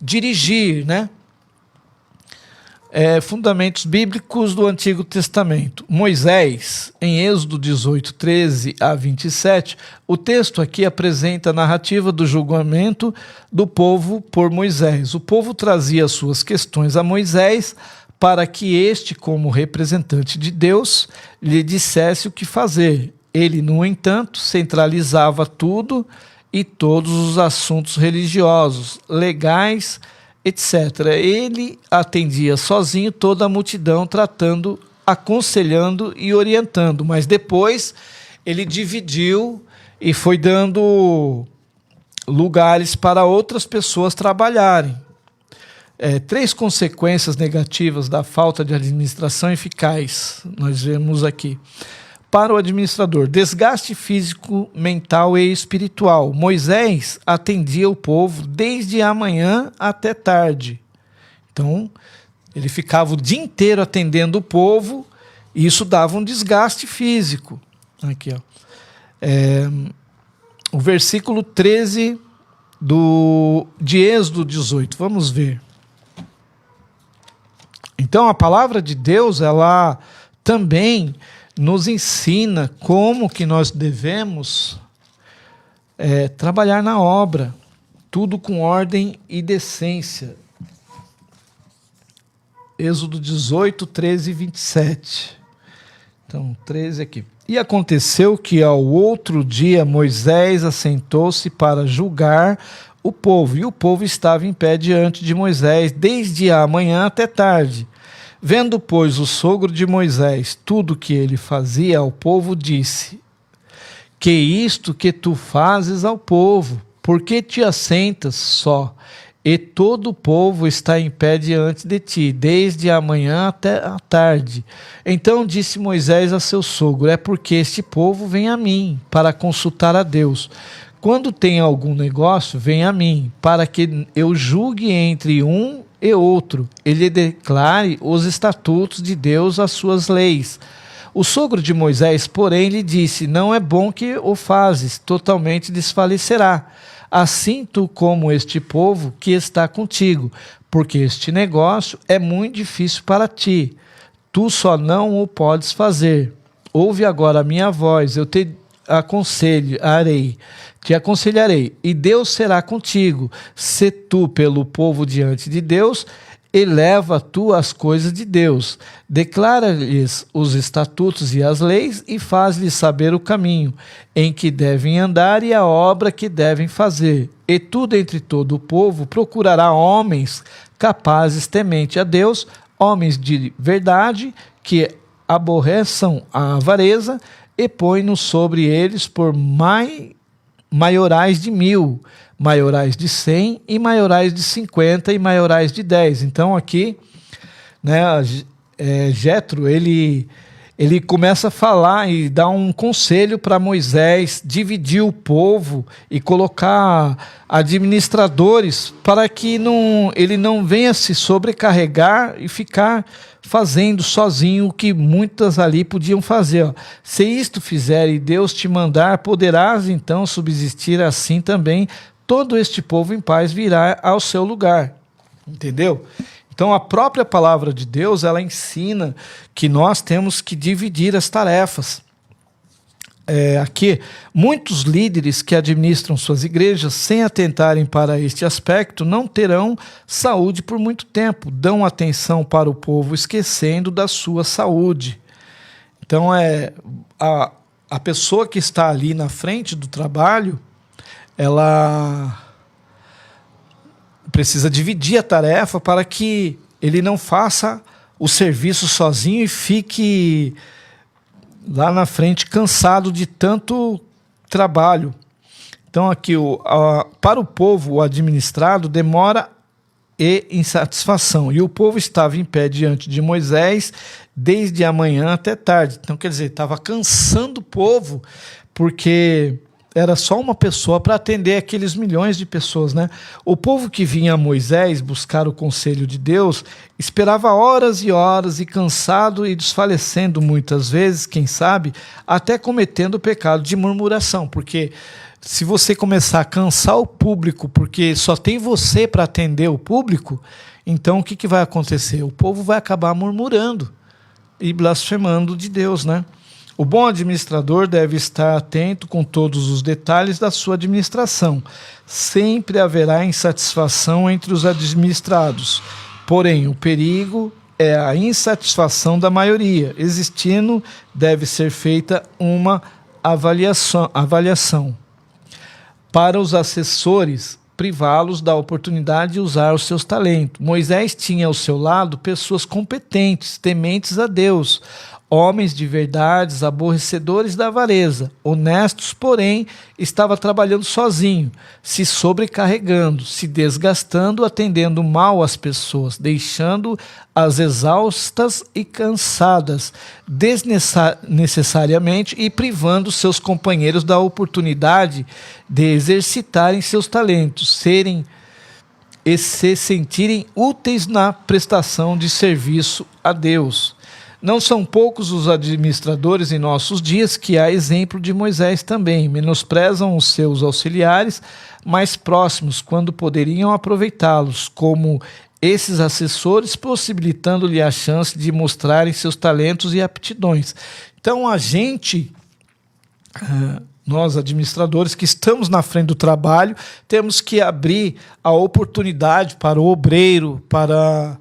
[SPEAKER 2] dirigir, né? Fundamentos bíblicos do Antigo Testamento. Moisés, em Êxodo 18, 13 a 27, o texto aqui apresenta a narrativa do julgamento do povo por Moisés. O povo trazia suas questões a Moisés para que este, como representante de Deus, lhe dissesse o que fazer. Ele, no entanto, centralizava tudo e todos os assuntos religiosos, legais, etc. Ele atendia sozinho toda a multidão, tratando, aconselhando e orientando. Mas depois ele dividiu e foi dando lugares para outras pessoas trabalharem. 3 consequências negativas da falta de administração eficaz, nós vemos aqui. Para o administrador: desgaste físico, mental e espiritual. Moisés atendia o povo desde a manhã até tarde. Então, ele ficava o dia inteiro atendendo o povo, e isso dava um desgaste físico. Aqui, ó. O versículo 13 de Êxodo 18. Vamos ver. Então, a palavra de Deus, ela também nos ensina como que nós devemos trabalhar na obra, tudo com ordem e decência. Êxodo 18, 13 e 27. Então, 13 aqui. E aconteceu que ao outro dia Moisés assentou-se para julgar o povo, e o povo estava em pé diante de Moisés desde a manhã até tarde. Vendo, pois, o sogro de Moisés tudo que ele fazia ao povo, disse: que isto que tu fazes ao povo? Por que te assentas só? E todo o povo está em pé diante de ti, desde a manhã até a tarde. Então disse Moisés a seu sogro: é porque este povo vem a mim, para consultar a Deus. Quando tem algum negócio, vem a mim, para que eu julgue entre um e outro, ele declare os estatutos de Deus, as suas leis. O sogro de Moisés, porém, lhe disse: não é bom que o fazes, totalmente desfalecerá. Assim tu como este povo que está contigo, porque este negócio é muito difícil para ti. Tu só não o podes fazer. Ouve agora a minha voz, eu te aconselharei, e Deus será contigo. Se tu pelo povo diante de Deus, eleva tu as coisas de Deus, declara-lhes os estatutos e as leis, e faz-lhes saber o caminho em que devem andar e a obra que devem fazer. E tu, dentre todo o povo, procurará homens capazes, temente a Deus, homens de verdade, que aborreçam a avareza, e põe-no sobre eles por maiorais de 1000, maiorais de 100 e maiorais de 50 e maiorais de 10. Então aqui, né, Jetro, ele começa a falar e dá um conselho para Moisés dividir o povo e colocar administradores para que ele não venha se sobrecarregar e ficar fazendo sozinho o que muitas ali podiam fazer. Ó. Se isto fizer e Deus te mandar, poderás então subsistir, assim também todo este povo em paz virá ao seu lugar. Entendeu? Então a própria palavra de Deus, ela ensina que nós temos que dividir as tarefas. Aqui, muitos líderes que administram suas igrejas, sem atentarem para este aspecto, não terão saúde por muito tempo, dão atenção para o povo, esquecendo da sua saúde. Então, a pessoa que está ali na frente do trabalho, ela precisa dividir a tarefa para que ele não faça o serviço sozinho e fique lá na frente cansado de tanto trabalho. Então aqui, para o povo, o administrado demora e insatisfação. E o povo estava em pé diante de Moisés desde a manhã até tarde. Então quer dizer, estava cansando o povo, porque era só uma pessoa para atender aqueles milhões de pessoas, né? O povo que vinha a Moisés buscar o conselho de Deus esperava horas e horas e cansado e desfalecendo muitas vezes, quem sabe, até cometendo o pecado de murmuração, porque se você começar a cansar o público porque só tem você para atender o público, então o que vai acontecer? O povo vai acabar murmurando e blasfemando de Deus, né? O bom administrador deve estar atento com todos os detalhes da sua administração. Sempre haverá insatisfação entre os administrados. Porém, o perigo é a insatisfação da maioria. Existindo, deve ser feita uma avaliação. Para os assessores, privá-los da oportunidade de usar os seus talentos. Moisés tinha ao seu lado pessoas competentes, tementes a Deus, homens de verdades, aborrecedores da avareza, honestos, porém, estava trabalhando sozinho, se sobrecarregando, se desgastando, atendendo mal às pessoas, deixando-as exaustas e cansadas, desnecessariamente, e privando seus companheiros da oportunidade de exercitarem seus talentos, e se sentirem úteis na prestação de serviço a Deus. Não são poucos os administradores em nossos dias que, a exemplo de Moisés também, menosprezam os seus auxiliares mais próximos quando poderiam aproveitá-los, como esses assessores, possibilitando-lhe a chance de mostrarem seus talentos e aptidões. Então nós administradores que estamos na frente do trabalho, temos que abrir a oportunidade para o obreiro, para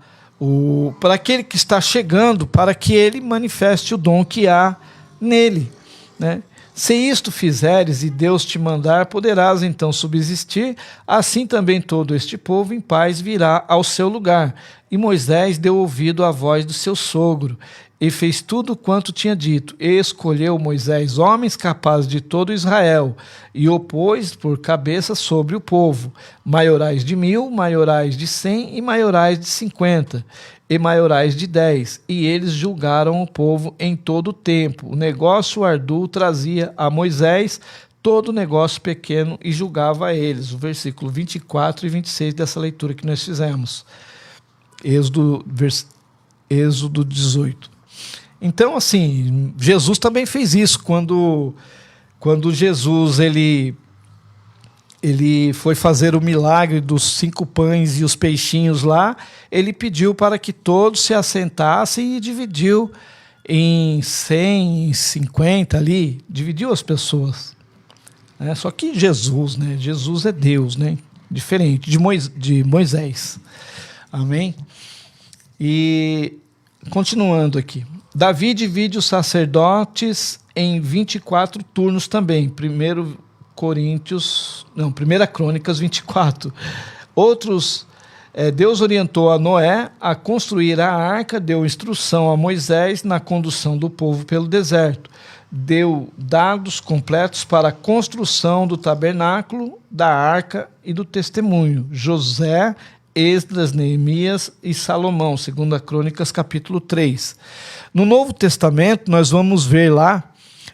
[SPEAKER 2] para aquele que está chegando, para que ele manifeste o dom que há nele, né? Se isto fizeres e Deus te mandar, poderás então subsistir, assim também todo este povo em paz virá ao seu lugar. E Moisés deu ouvido à voz do seu sogro, e fez tudo quanto tinha dito, e escolheu Moisés homens capazes de todo Israel, e o pôs por cabeça sobre o povo, maiorais de 1000, maiorais de 100 e maiorais de 50, e maiorais de 10, e eles julgaram o povo em todo o tempo. O negócio árduo trazia a Moisés todo negócio pequeno e julgava a eles. O versículo 24 e 26 dessa leitura que nós fizemos. Êxodo 18. Então, assim, Jesus também fez isso. Quando Jesus ele foi fazer o milagre dos 5 pães e os peixinhos lá, ele pediu para que todos se assentassem e dividiu em 100, em 50 ali, dividiu as pessoas. Só que Jesus, né? Jesus é Deus, né? Diferente de Moisés. Amém? E continuando aqui. Davi divide os sacerdotes em 24 turnos também. 1 Crônicas 24. Deus orientou a Noé a construir a arca, deu instrução a Moisés na condução do povo pelo deserto. Deu dados completos para a construção do tabernáculo, da arca e do testemunho. José, Esdras, Neemias e Salomão, 2 Crônicas, capítulo 3. No Novo Testamento, nós vamos ver lá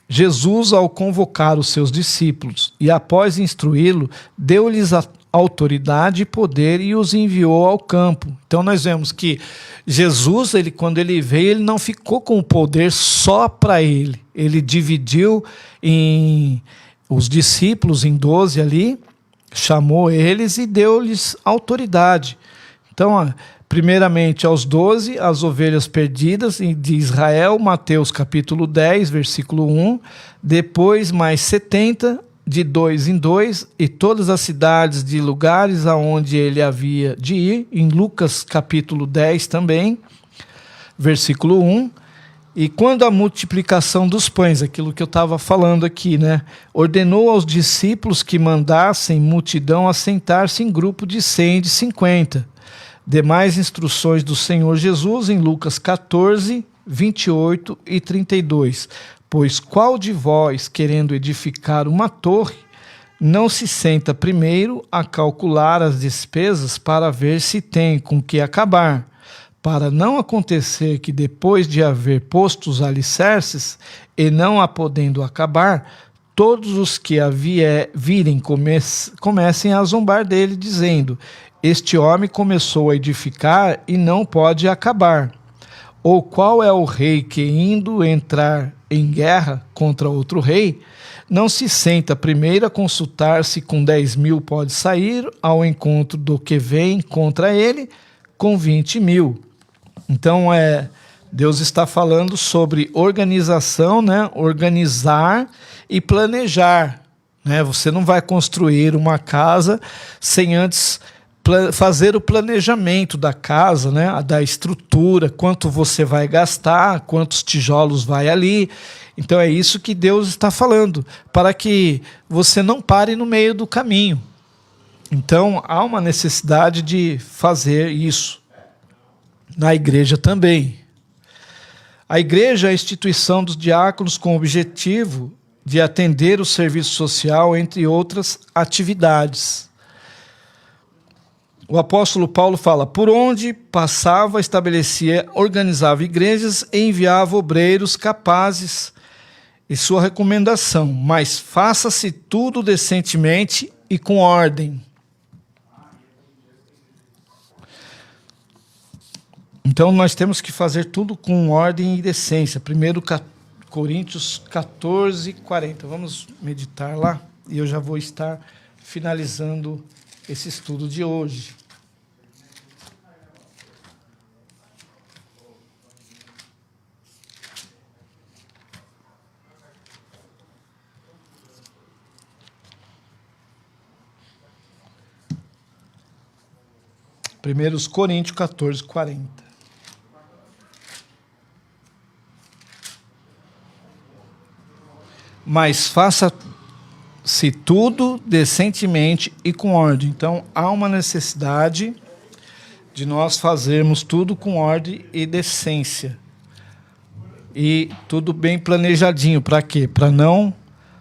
[SPEAKER 2] Jesus, ao convocar os seus discípulos e após instruí-lo, deu-lhes a autoridade e poder e os enviou ao campo. Então nós vemos que Jesus, quando ele veio, ele não ficou com o poder só para ele. Ele dividiu os discípulos em 12 ali, chamou eles e deu-lhes autoridade. Então, primeiramente aos 12, as ovelhas perdidas de Israel, Mateus capítulo 10, versículo 1. Depois mais 70, de 2 em 2, e todas as cidades de lugares aonde ele havia de ir, em Lucas capítulo 10 também, versículo 1. E quando a multiplicação dos pães, aquilo que eu estava falando aqui, né? Ordenou aos discípulos que mandassem multidão a sentar-se em grupo de 100 e de 50. Demais instruções do Senhor Jesus em Lucas 14, 28 e 32. Pois qual de vós, querendo edificar uma torre, não se senta primeiro a calcular as despesas para ver se tem com que acabar, para não acontecer que depois de haver posto os alicerces e não a podendo acabar, todos os que a virem comecem a zombar dele, dizendo: este homem começou a edificar e não pode acabar. Ou qual é o rei que, indo entrar em guerra contra outro rei, não se senta primeiro a consultar se com 10.000 pode sair ao encontro do que vem contra ele com 20.000? Então, Deus está falando sobre organização, né? Organizar e planejar, né? Você não vai construir uma casa sem antes fazer o planejamento da casa, né? Da estrutura, quanto você vai gastar, quantos tijolos vai ali. Então é isso que Deus está falando, para que você não pare no meio do caminho. Então há uma necessidade de fazer isso. Na igreja também. A igreja é a instituição dos diáconos com o objetivo de atender o serviço social, entre outras atividades. O apóstolo Paulo fala: por onde passava, estabelecia, organizava igrejas e enviava obreiros capazes, e sua recomendação: mas faça-se tudo decentemente e com ordem. Então nós temos que fazer tudo com ordem e decência. 1 Coríntios 14, 40. Vamos meditar lá e eu já vou estar finalizando esse estudo de hoje. Primeiros Coríntios 14, 40. mas faça-se tudo decentemente e com ordem. Então, há uma necessidade de nós fazermos tudo com ordem e decência. E tudo bem planejadinho. Para quê? Para não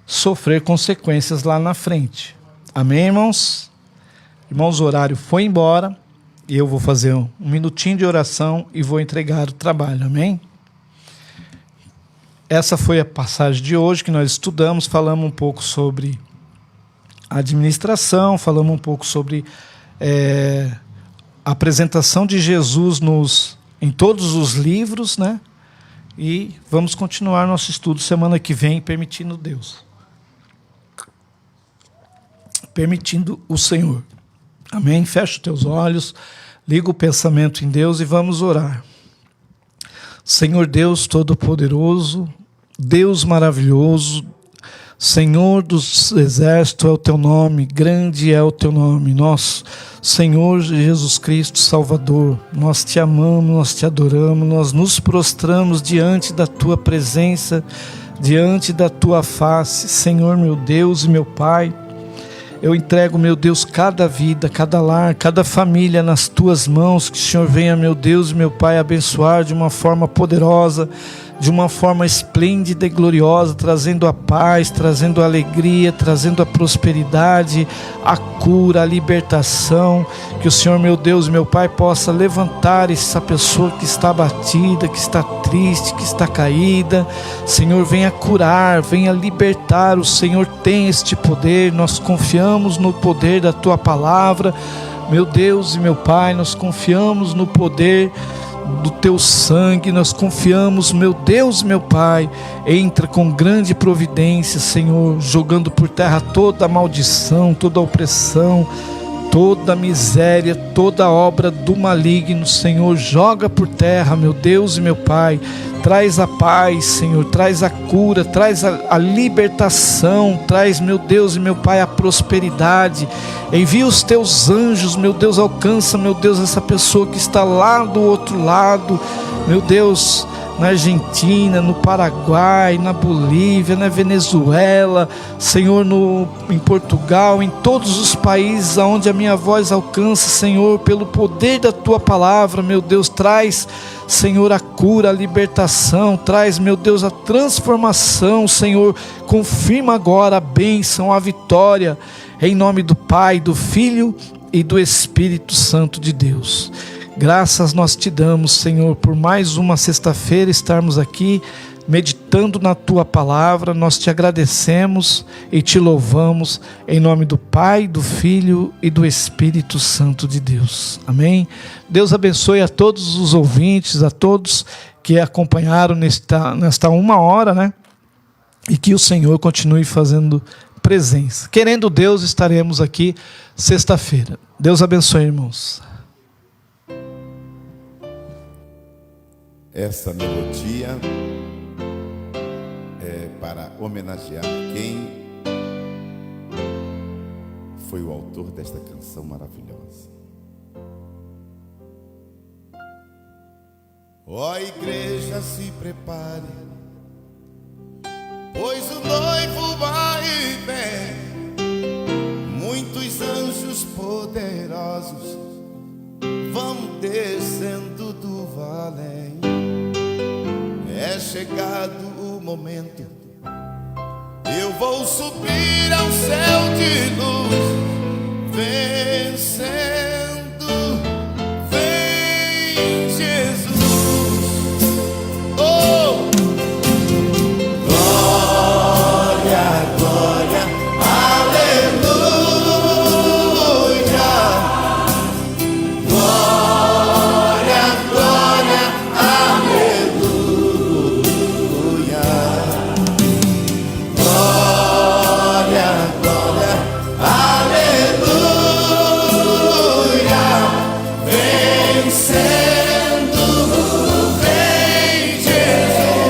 [SPEAKER 2] sofrer consequências lá na frente. Amém, irmãos? Irmãos, o horário foi embora e eu vou fazer um minutinho de oração e vou entregar o trabalho. Amém? Essa foi a passagem de hoje que nós estudamos. Falamos um pouco sobre administração, falamos um pouco sobre a apresentação de Jesus em todos os livros, né? E vamos continuar nosso estudo semana que vem, permitindo Deus. Permitindo o Senhor. Amém? Fecha os teus olhos, liga o pensamento em Deus e vamos orar. Senhor Deus Todo-Poderoso, Deus maravilhoso, Senhor dos exércitos é o teu nome, grande é o teu nome, nosso Senhor Jesus Cristo Salvador. Nós te amamos, nós te adoramos, nós nos prostramos diante da tua presença, diante da tua face, Senhor meu Deus e meu Pai. Eu entrego, meu Deus, cada vida, cada lar, cada família nas tuas mãos, que o Senhor venha, meu Deus e meu Pai, abençoar de uma forma poderosa, de uma forma esplêndida e gloriosa, trazendo a paz, trazendo a alegria, trazendo a prosperidade, a cura, a libertação. Que o Senhor, meu Deus e meu Pai, possa levantar essa pessoa que está abatida, que está triste, que está caída. Senhor, venha curar, venha libertar. O Senhor tem este poder, nós confiamos no poder da tua palavra. Meu Deus e meu Pai, nós confiamos no poder do teu sangue, nós confiamos, meu Deus, meu Pai. Entra com grande providência, Senhor, jogando por terra toda a maldição, toda a opressão, toda a miséria, toda a obra do maligno, Senhor, joga por terra, meu Deus e meu Pai. Traz a paz, Senhor, traz a cura, traz a libertação, traz, meu Deus e meu Pai, a prosperidade. Envia os teus anjos, meu Deus, alcança, meu Deus, essa pessoa que está lá do outro lado, meu Deus, na Argentina, no Paraguai, na Bolívia, na Venezuela, Senhor, em Portugal, em todos os países onde a minha voz alcança, Senhor, pelo poder da tua palavra, meu Deus, traz, Senhor, a cura, a libertação, traz, meu Deus, a transformação, Senhor, confirma agora a bênção, a vitória, em nome do Pai, do Filho e do Espírito Santo de Deus. Graças nós te damos, Senhor, por mais uma sexta-feira estarmos aqui meditando na tua palavra. Nós te agradecemos e te louvamos em nome do Pai, do Filho e do Espírito Santo de Deus. Amém? Deus abençoe a todos os ouvintes, a todos que acompanharam nesta uma hora, né? E que o Senhor continue fazendo presença. Querendo Deus, estaremos aqui sexta-feira. Deus abençoe, irmãos.
[SPEAKER 1] Essa melodia é para homenagear quem foi o autor desta canção maravilhosa. Ó igreja, se prepare, pois o noivo vai e vem. Muitos anjos poderosos vão descendo do vale. É chegado o momento, eu vou subir ao céu de luz, vencendo. Vem Jesus, oh, glória, glória, aleluia, glória, glória, aleluia, glória, glória, aleluia, vencendo, vem Jesus.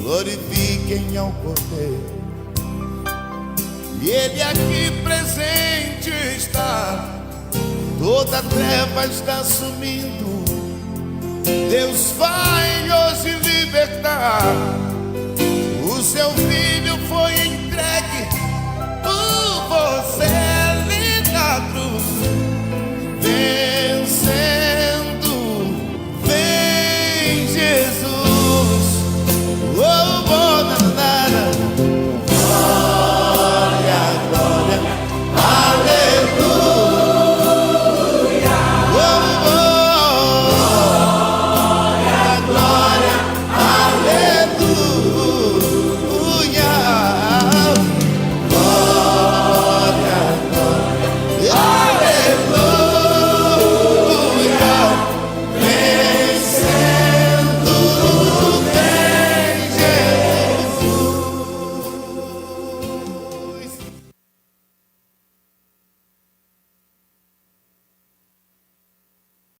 [SPEAKER 1] Glorifiquem ao Cordeiro, e Ele aqui presente está. Toda treva está sumindo, Deus vai hoje libertar. O seu filho foi entregue